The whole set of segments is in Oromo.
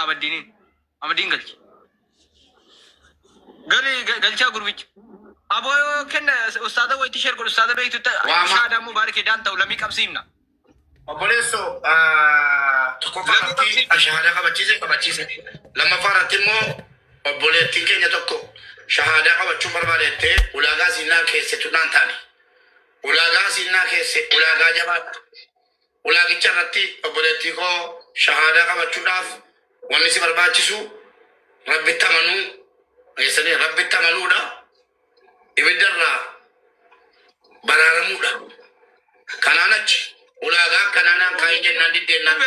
abaddiiniin abaddiin galchi galchaa gurbicha aboo kenna ustaada wayti sheer godhu ustaada beektu shahadaa mubaarak daan ta'u lamii qabsiifna obboleesso tokko faratti shahadaa qabachiise lammaffaa irratti immoo obboleettiin keenya tokko shahadaa qabachuu barbaadettee ulaagaa siinaa keessattuu naan taane ulaagaa siinaa keesse ulaagaa jabaadha ulaagicha irratti obboleettii koo shahadaa qabachuudhaaf wanni si barbaachisu rabbitti amanuu eessanii rabbitti amanuudha ibiddarraa baraaramuudha kanaan achi ulaagaa kanaanaan kaa'ee jennaan diddeenaan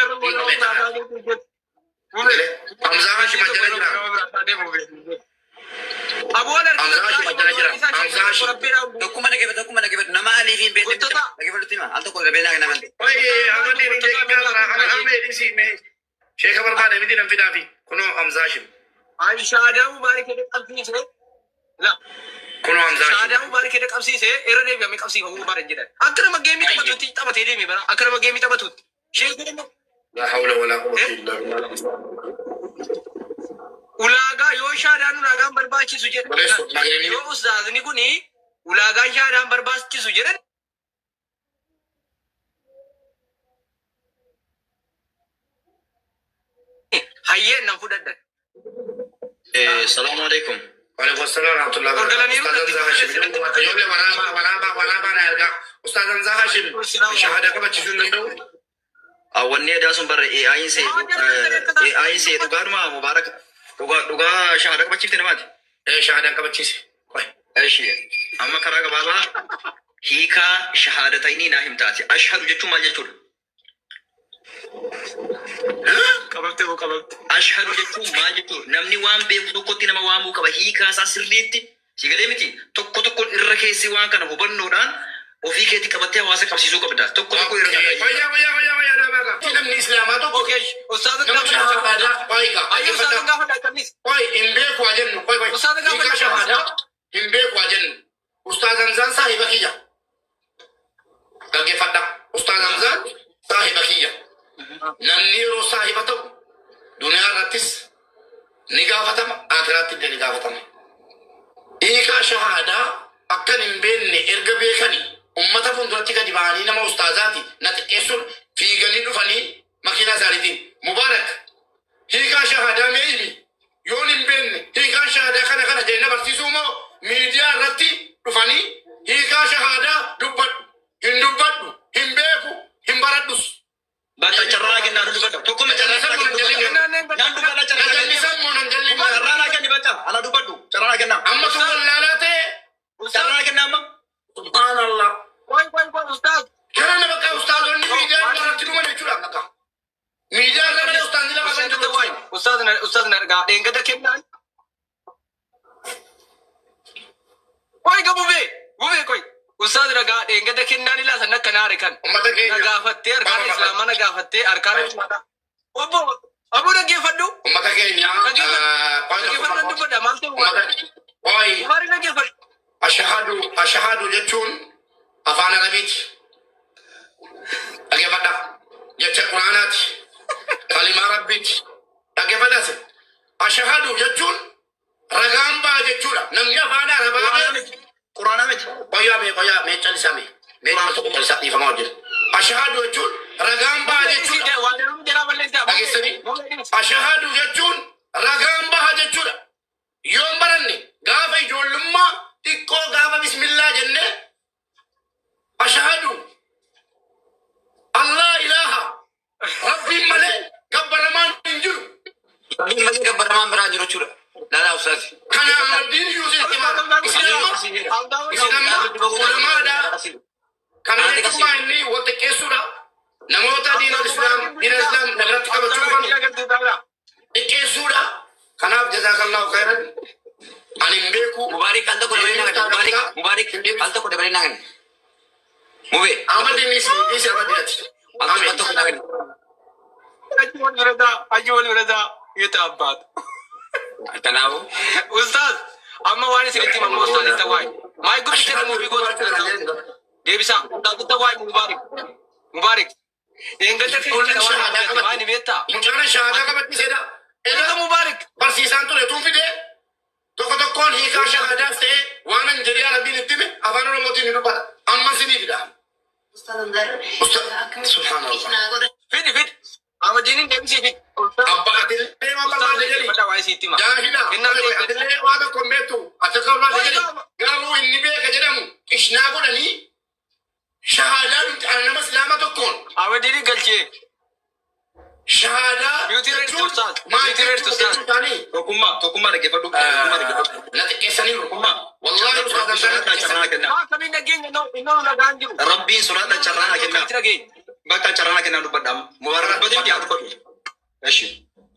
Hamzaa Hashim ajjala jira. Hamzaa Hashim. Tokkuma dhaggeeffatu nama aliifiin beekte dhaggeeffatutti hima al tokko gabeennaa nama. Amanni Sheekha barbaade miti nan fidaafi kunoo Hamzaa Hashim. Shahadaa mubaarak qabsiise kunoo Hamzaa Hashim. Shahadaa mubaarak qabsiise irra deebi'amee qabsiifamuu baaran jedhan akka nama geemii taphatutti taphatee deeme bara akka nama geemii taphatutti sheekha لا حول ولا قوة إلا بالله. ulaagaa yoo shaadaan ulaagaan barbaachisu jedhan yoo ustaazni kuni ulaagaan shaadaan barbaachisu jedhan hayyeen nan fudhadhan. Salaamu alaikum. Waalaikum salaam warahmatullahi wabarakatuh. Waraabaa na ergaa. Ustaaz Hamzaa Hashim shahadaa qabachiisuu hin danda'u. Wanni ada sun bar AI se dhugaadhuma mubaarak dhugaa shahadaa qabachiifte namaati. Shahadaa qabachiise. Eshi amma karaa gabaabaa hiikaa shahaadataynii naa himtaati. Ashhadu jechuun maal jechuudha? Qababte. Ashhadu jechuun maal jechuudha? Namni waan beeku tokkotti nama waamuu qaba. Hiikaa isaa sirriitti si galee miti. Tokko irra keessi waan kana hubannoodhaan ofii keetti qabattee hawaasa qabsiisuu qabda. Tokko irra namni islaamaa tokko ustaaza hin beeku haa jennu hiika shahadaa hin beeku haa jennu ustaaz Hamzaan saahiba kiyya dhaggeeffadha ustaaz Hamzaan saahiba kiyya namni yeroo saahiba ta'u duniyaa irrattis ni gaafatama aakiraatti illee ni gaafatama hiika shahadaa akkan hin beekne erga beekanii ummata fuulduratti gadi ba'anii nama ustaazaati na xiqqeessuun fiiganii dhufanii makiinaa isaaniitiin mubaarak hiikaa shahadaa meeyini yoon hin beekne hiikaa shahadaa kana jennee barsiisuu moo miidiyaa irratti dhufanii hiikaa shahadaa dubbadhu hin beeku hin baradhus. Bakka carraa kennaa dubbadhu tokkuma carraa kennaa amma sun wallaalaa ta'e carraa kennaa amma subhaanallah. ustaaz Karena bakal ustazonni miidiyaa irratti dhuman jechuudha akka miidiyaa irratti ustazni lama kan jiru ustaaz nargaa dheengada kennaan gubee koy ustaaz nagaa dheengada kennaan ilaa san akka naare kan ummata keenya nagaafattee arkaan islaamaa nagaafattee arkaan obbo dhaggeeffadhu ummata keenya dhaggeeffadhu dubbadha maal ta'u maari dhaggeeffadhu ashahadu jechuun afaan arabiiti dhaggeeffadha jecha quraanaati kalimaa rabbiiti dhaggeeffadhas ashahadu jechuun ragaan ba'a jechuudha namni afaan arabaa quraana miti qoyyaa mee callisame mee nama tokko callisaa dhiifamaa hojjeta ashahadu jechuun ragaan ba'a jechuudha dhageessanii ashahadu jechuun ragaan ba'a jechuudha yoon baranne gaafa ijoollummaa xiqqoo gaafa bismillaa jennee ashahadu Allah ilaha rabbi male gabbaramaan hin jiru rabbiin malee gabbaramaan biraa jiru jechuudha laalaa ustaasi kana abdiin yuusitti isinamma ulamaadha kana jechuun inni wal xiqqeessuudha namoota diina islaam nagarratti qabachuu dhufan xiqqeessuudha kanaaf jazaakallahu khairan ani hin beeku mubaarik al tokko dabalinaa kan mubaarik al tokko dabalinaa kan mube Ahmadin isi Ahmadinati al tokko dabalinaa ajwal birada yutaabbaat tanaabu ustaaz amma waan isinitti mamma ustaaz itti waay maay guddicha namu fi goota deebisa ustaaz itti waay mubaarik eengata fi waan beektaa mucaan shahaadaa qabachiisedha waa'ee siitti hima. Jaahila. Atillee waa tokko hin beektu. Ati akka ulfaate jedhamu. Garuu inni beeka jedhamu ishnaa godhanii shahaadaan nama islaama tokkoon. Awwadiin galchee. Shahadaa. Beauty rate to start. Beauty rate to start. Tokkummaa dhaggeeffadhu. Tokkummaa dhaggeeffadhu. Na xiqqeessanii Tokkummaa. Wallahi Rabbiin suraadhaan carraa kenna. Kamiin nageenya innoo nagaan jiru. Rabbiin suraadhaan carraa kenna. Bakka carraa kenna dubbadhaam. Mubarak dubbadhu yaa dubbadhu. Eshi.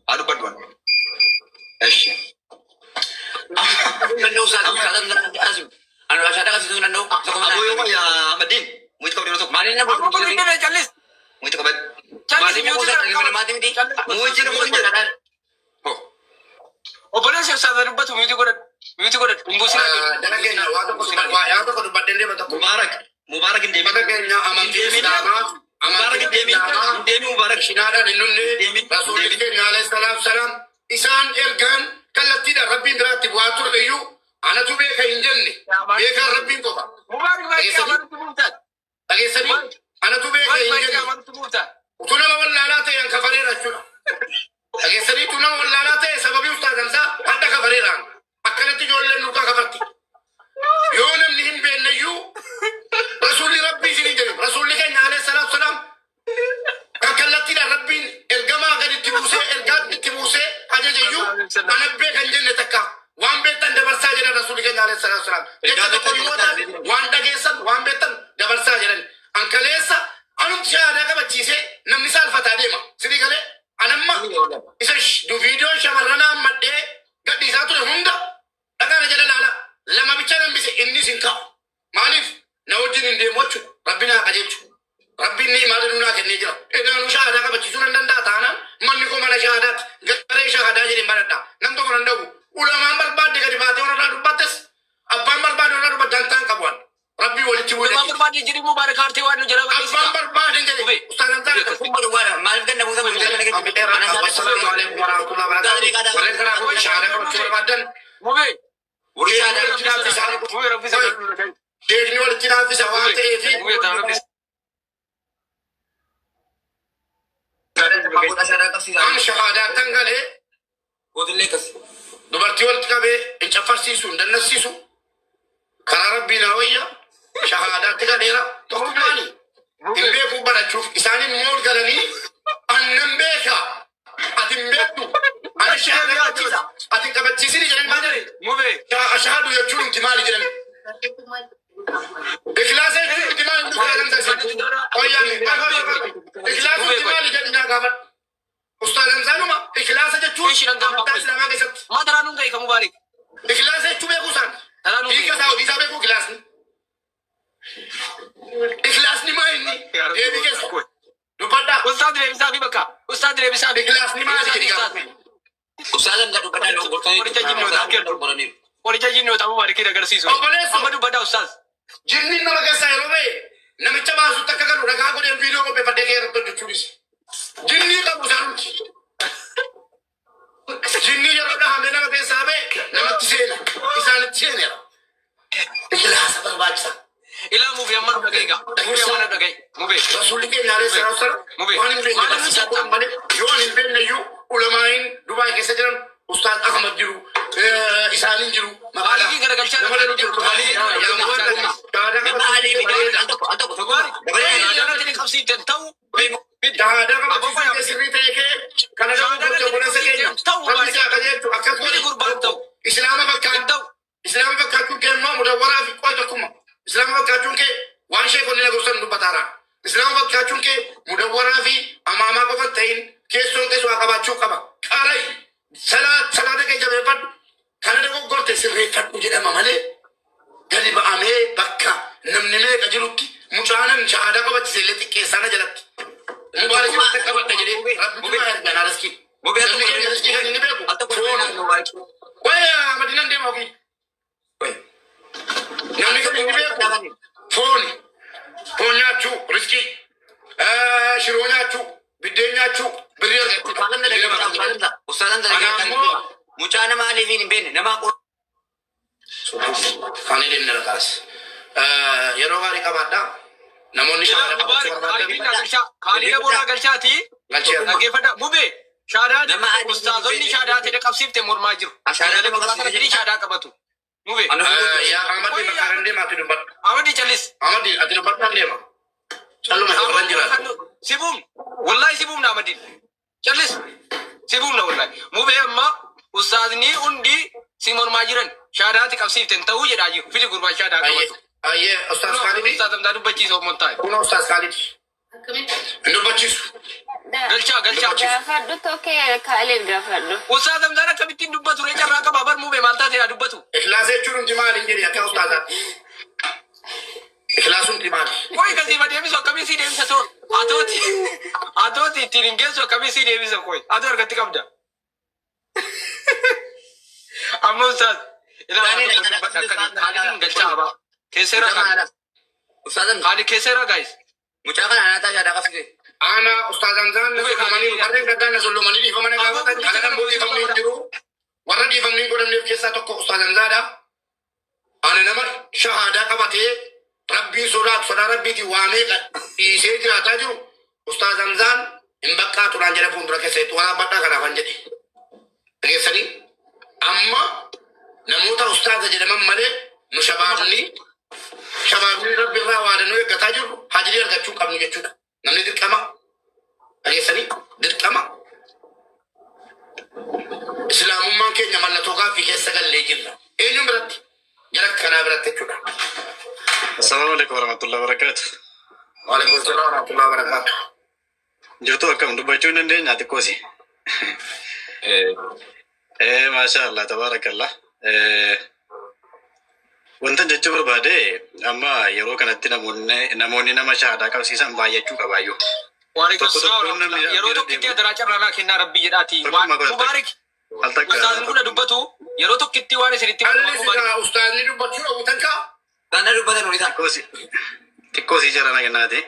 Haa dubbadhu. Eshi. Aboo yoo yaa Madin. Muitu qabdi tokko. Maaliin nama Aku boleh dia callis. muitu qabdi. Callis beauty rate. Muitu qabdi. Obboleen sirsaa dubbatu beauty godhatu. Umbuusina dana keenya waa tokko dubbadhee bakka Mubarak. Mubarak hin deemin. Mata keenya amantii islaamaa Mubarak hin deemin. Hin deemin Mubarak. shinaadhaan hin dhumne rasuulli keenya alayhi salaam isaan ergaan kallattiidhaan rabbiin biraatti bu'aa ture iyyuu anatu beeka hin jenne beekaan rabbiin qofa Mubarak baay'ee amantu buutan. dhageessanii anatu beeka hin Baay'ee jenne amantu buutan. utuu nama wallaalaa ta'e an kafareera jechuudha dhageessanii utuu nama wallaalaa ta'e sababii ustaazansaa hadda kafareeraan akkanatti ijoolleen nurkaa kafarti yoo namni hin beekne iyyuu rasuulli rabbii isinii jedhe rasuulli keenya alayhi salaam kan kallattiidhaan rabbiin ergamaa gaditti buusee ergaatti buusee ajajayyuu ana beekan jenne takka waan beektan dabarsaa jedhan rasuulli keenya alayhi salaam jecha tokko yoo ta'an waan dhageessan waan beektan dabarsaa jedhan an kaleessa anumti shahaadaa qabachiisee namni saalfataa deema sidii galee anamma isa viidiyoon shamarranaa madhee gadhiisaa ture hunda dhagaana jala laala lama bicha nambise innis hin ka'u maaliif na wajjin hin deemu jechuudha rabbi naa qajeelchu rabbiin ni maali nunaa kennee jira edaanuu shahaadaa qabachiisuu nan danda'a taanaan manni koo mana shahaadaatti garee shahaadaa jedheen baradhaa nam tokko nan dhabu ulamaan barbaadde gadi baatee warra dubbattes abbaan barbaade warra dubbatte dantaan qabuan rabbii walitti Abbaan bu'ee barbaade jedhi Mubarak hartee waan nu jala abbaan barbaade jedhe ustaanan taate kumma duwwaadha maaliif ganna buusa assalamu alaikum warahmatullahi wabarakatuh warreen kanaa kun shahaadaa qabachuu barbaadan Mubee. warri shahaadaa walitti naaffisa Mubee raffisa. deegni walitti naaffisa waan ta'eefi Mubee taa raffisa. an shahaadaa tan galee dubartii walitti qabee hin caffarsiisu hin dannasiisu karaa rabbii naa wayya shahaadaatti galeera tokkummaani hin beekuu barachuuf isaanin mool galanii annan beeka ati hin beektu ani shahaadaa qabachiisa ati qabachiisini jedhan maali Mubee. ashahadu jechuun inti maali jedhan ikhlaasa jechuun inti maali inni fayyadan taasisan oyyaan ikhlaasa inti maali jedhan naa gaafadhu ustaazan saanuma ikhlaasa jechuun amantaa islaamaa keessatti Madaraa nun ga'e ka Mubarak. ikhlaasa jechuu beekuu isaan hiika isaa ofii isaa beekuu ikhlaasni ikhlaasni maa inni deebii keessa dubbadhaa Ustaad deebisaa fi bakka. Ustaad deebisaa fi. ikhlaasni maali jedhi gaafa Qoricha jinnoota Mubarakii agarsiisu. Obboleessu. Amma dubbadhaa ustaad. jinni nama keessaa yeroo ba'e namicha baasutti akka galu dhagaa godheen viidiyoo qopheeffadhee kee irratti hojjechuunis jinnii qabu isaanumti jinnii yeroo dhahamee nama keessaa ba'e namatti seena isaanitti seeneera ikhlaasa barbaachisa Ilaa mubee amma dhaga'e egaa. Mubee amma dhaga'e. Mubee. rasuulli keenya alayhi salaam waan hin beekne barsiisaa ta'an malee yoo hin beekne iyyuu ulamaa'iin Dubaay keessa jiran ustaaz Ahmad jiru isaaniin jiru Maaliifii garagalchaa nama jedhu jiru shahaadaa qabachiisuu sirrii ta'e kee kana nama gocha obboleessa keenya rabbi isaa qajeelchu akkas godhi islaama fakkaachuun kee immoo mudawwaraa fi qo'a tokkummaa islaama fakkaachuun kee waan sheekonni na gorsan dubbataara islaama fakkaachuun kee mudawwaraa fi amaamaa qofa ta'in keessoon keessa waa qabaachuu qaba qaray salaata kee jabeeffadhu kana dogoggorte sirreeffadhu jedhama malee gadi ba'amee bakka namni meeqa jirutti mucaanan shahaadaa qabachiise illee xiqqeessaana jalatti mubaarakii walitti qabadha jedhee rabbi dumaa ergaan alaskii namni keenya riskii kan inni beeku foon waya madinan deema ofii namni kan inni beeku foon nyaachuu riskii shiroo nyaachuu biddeen nyaachuu birrii argachuu Mucaa nama aliifiin hin beekne nama kan deemne rakaas yeroo gaarii qabaadha namoonni shahaadaa qabachuu barbaadan Kaalida boonaa galchaati. galchee Dhaggeeffadha. Mubee. Shaadaa Nama adii ustaazonni biyya- shaadaa ta'e qabsiifte mormaa jiru. Shaadaa nama Magaalaa qabsiifte jirii shaadaa qabatu. Nube. Yaa Ahmadi bakka deema ati dubbadhu. Amadi callis. Ahmadi ati dubbadhu deema. Calluma irran jiraatu. Sibum. Wallahi sibum na Amadi. Callis. Sibum na wallahi. Mube amma ustaazni hundi si mormaa jiran shaadaati qabsiifte ta'uu jedhaa jiru. Fili gurbaa shaadaa qabatu. Ayyee Ustaaz Khalidi. Ustaaz Amdaa dubbachiisa omon taa'e. Kun Ustaaz Khalidi. Hin dubbachiisu. Galchaa galchaa. Gaafadhu tokkee kaaleef gaafadhu. Ustaaz Amdaan akkamittiin dubbatu reecarraa qaba bar mube maal taatee dubbatu. Ikhlaasa jechuun hundi maali hin jedhi akka Ustaazaatti. Ikhlaasuun hundi maali? Koi kasi deebisu akkamii si deebisa too. Atooti ittiin hin geessu akkamii si deebisa koi. Atoo argatti qabda. Amma ustaaz. Kaalidin galchaa abaa. Keesseera gaayis. Ustaazan Kaalid keesseera gaayis. mucaa kana anaataa shaadaa qabsiise. Ana Ustaaz Hamzaan na solomanii warreen gaddaa na solomanii dhiifamanii gaafatan kana namuu dhiifamni hin jiru. Warra dhiifamni hin godhamneef keessaa tokko Ustaaz Hamzaadha. Ana nama shahaadaa qabatee rabbii sodaa rabbiitiin waamee dhiisee jiraataa jiru. Ustaaz Hamzaan hin baqqaa turaan jedha fuuldura keessatti waraabbadhaa kanaafan jedhe. Dhageessanii amma namoota ustaaza jedhaman malee nu shabaabni rabbi irraa waadannoo eeggataa jirru hajirii argachuu qabnu jechuudha. Namni dirqama dhageessanii dirqama islaamummaan keenya mallattoo gaaffii keessa gallee jirra. Eenyuun biratti jara kanaa biratti jechuudha. Assalamu alaikum warahmatullahi wabarakatuh. Waalaikum salaam warahmatullahi wabarakatuh. Jirtu akkam dubbachuu hin dandeenya xiqqoosi. Masha Allah tabarakallah. Wanta jechuu barbaade amma yeroo kanatti namoonni nama shahaadaa qabsiisan baay'achuu qabaayyuu. Waalaikum salaam. Yeroo tokkitti adaraa carraanaa kennaa rabbii jedhaati. Mubaarik. Ustaazni kun dubbatu yeroo tokkitti waan isinitti Alli sigaa ustaazni dubbachuu dhabu takka. Kana dubbatan horii ta'a. Xiqqoosii jarana kennaati.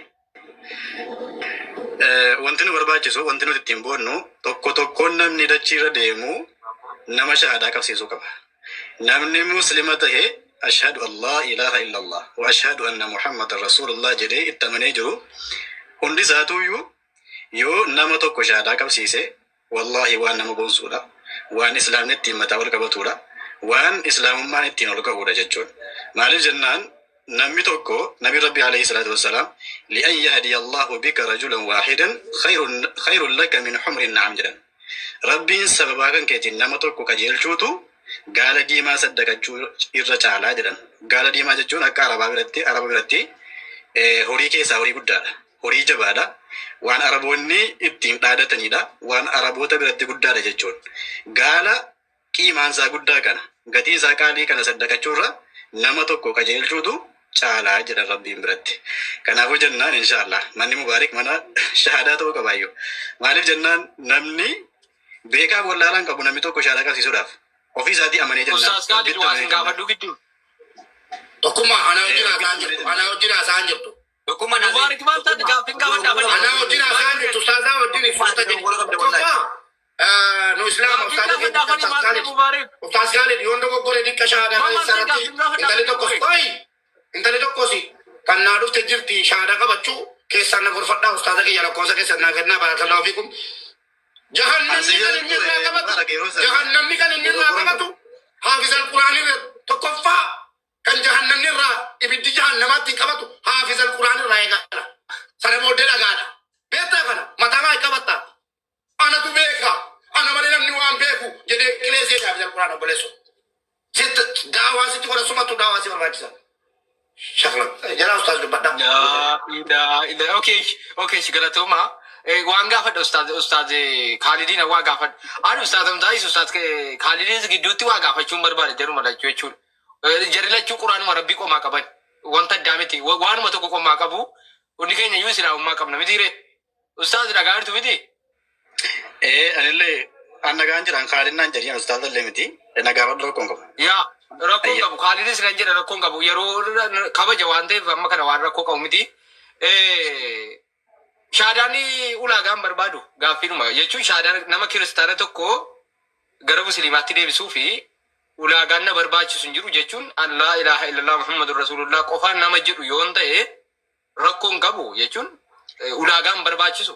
Wanti nu barbaachisu wanti nuti ittiin boonnu tokkoon namni dachiirra deemu nama shahaadaa qabsiisuu qaba. Namni muslima tahe ashhadu an laa ilaaha illallah wa ashhadu anna muhammadan rasulullah jedhee itti amanee jiru hundi isaatuuyyuu yoo nama tokko shahaadaa qabsiise wallahi waan nama boonsuudha. Waan islaamni ittiin mataa ol qabatudha. Waan islaamummaan ittiin ol qabuudha jechuun. Maaliif jennaan namni tokko nabi rabbi alayhi salatu wassalaam li'an yahdiya allahu bika rajulan waahidan khayrun laka min humrin na'am jedhan. Rabbiin sababaa kan keetiin nama tokko qajeelchuutu gaala diimaa saddaqachuu irra caalaa jedhan. Gaala diimaa jechuun akka araba biratti horii keessaa horii guddaadha. Horii jabaadha. Waan araboonni ittiin dhaadatanidha. Waan araboota biratti guddaadha jechuun. Gaala qiimaansaa guddaa kana gatii isaa qaalii kana saddaqachuurra nama tokko qajeelchuutu caalaa jedhan rabbiin biratti. Kanaafuu jennaan inshaallah manni mubaarik mana shahaadaa ta'uu qabaayyuu. Maaliif jennaan namni beekaa wallaalaan qabu namni tokko shahaadaa qabsiisuudhaaf ofii isaatii amanee jennaan. Ustaaz Khalid waan gaafadhu gidduu. Tokkummaa ana wajjin haasa'an jirtu. Ana wajjin haasa'an jirtu. Tokkummaa naasee. Mubaarik maal taate gaaffiin gaafadhaa Ana wajjin haasa'an jirtu. Ustaazaa wajjin ifurta jedhu. Tokkummaa nu islaama Ustaaz Khalid. Ustaaz Khalid yoon dogoggore dhiqqa shahaadaa kan isarratti intali tokkosi kan naa dhufte jirti shahaadaa qabachuu keessaan na gorfadhaa ustaaza kiyya lakkoofsa keessan naa kennaa barakallahu fiikum. Jahannamni kan inni irraa qabatu haafizal quraanii tokkoffaa kan jahannamni irraa ibiddi jahannamaatti qabatu haafizal quraanii irraa eegala. Sana booddee dhagaadha. Beektaa kana mataa maa qabatta. Anatu beeka. Ana malee namni waan beeku jedhee qileesee haafizal quraanii obboleessu. Daawaa sitti godha sumatu daawaa si barbaachisa. Shakla jala ustaaz dubbadha. Okay, shigalatuma. Waan gaafadha ustaaz Khalidin waa gaafadha. Ani ustaaz Hamzaayis ustaaz Khalidin gidduutti waa gaafachuun barbaada jaruma lachuu jechuudha. Jarri lachuu quraanuma rabbii qomaa qaban. Wanta addaa miti. Waanuma tokko qomaa qabu. Hundi keenya iyyuu islaamummaa qabna mitiire. Ustaaz dhagaa jirtu miti. Anillee an nagaan jiran Khalidnaan jedhiyan ustaaz illee miti. Nagaafadhu rakkoon qabu. Yaa rakkoon qabu. Khalidis nan jedha rakkoon qabu. Yeroo kabaja waan ta'eef amma kana waan rakkoo qabu miti. Shaadaani ulaagaan barbaadu gaaffiidhuma jechuun shaadaan nama kiristaana tokko gara musliimaatti deebisuu fi ulaagaan na barbaachisu hin jiru jechuun laa ilaaha illallah muhammadun rasulullah qofaan nama jedhu yoon ta'e rakkoon qabu jechuun ulaagaan barbaachisu.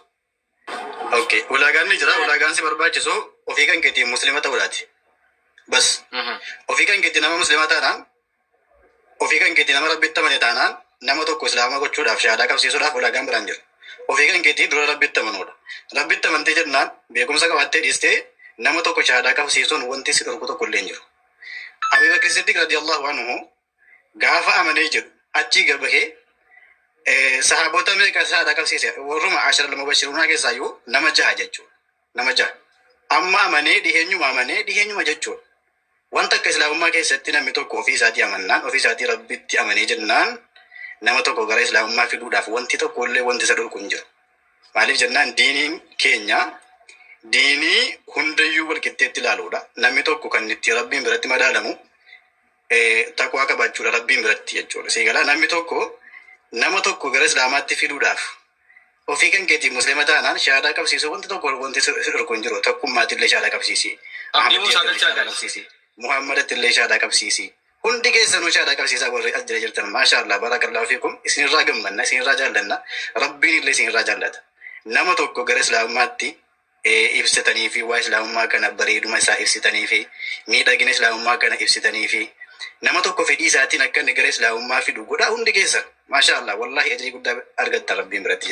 Okay, ulagaan ni jira, ulagaan si barbaachisu ofii kan keetiin muslima ta'uudhaati. Bas ofii kan keetiin nama muslima taanaan, ofii kan keetiin nama rabbitti amane taanaan, nama tokko islaama gochuudhaaf shahaadaa qabsiisuudhaaf ulagaan biraan jira. Ofii kan keetiin dura rabbitti amanuudha. Rabbitti amantee jennaan beekumsa qabattee dhiistee nama tokko shahaadaa qabsiisuun wanti si dhorku tokko illee hin jiru. Abii Bakr Siddiq radiyallahu anhu gaafa amanee jiru achii gabahee sahaabota meeqa shahaadaa qabsiise warruma ashara al-mubashiruna keessaa iyyuu nama 6 jechuudha. Nama 6. Amma amanee dhiheenyuma jechuudha. Wanta akka islaamummaa keessatti namni tokko ofii isaatii amannaan ofii isaatii rabbitti amanee jennaan nama tokko gara islaamummaa fiduudhaaf wanti tokko illee wanti isa dhorku hin jiru. Maaliif jennaan diiniin keenya diinii hundayyuu walqixxeetti ilaaluudha. Namni tokko kan itti rabbiin biratti madaalamu taqwaa qabaachuudha rabbiin biratti jechuudha. Seegalaa namni tokko nama tokko gara islaamaatti fiduudhaaf ofii kan keetiin muslima taanaan shahaadaa qabsiisuu wanti tokko wanti dhorku hin jiru. Tokkummaatti illee shahaadaa qabsiisi. Muhammadatti illee shahaadaa qabsiisi. Hundi keessanuu shahaadaa qabsiisaa warri as jira jirtan maashaallah barakallahu fiikum isinirraa gammanna isinirraa jaallanna rabbiin illee isinirraa jaallata. Nama tokko gara islaamummaatti ibsitanii fi waa islaamummaa kana bareeduma isaa ibsitanii fi miidhagina islaamummaa kana ibsitanii fi nama tokko fedhii isaatiin akka inni gara islaamummaa fidu godhaa hundi keessan maashaallah wallahi ajrii guddaa argattan rabbiin biratti.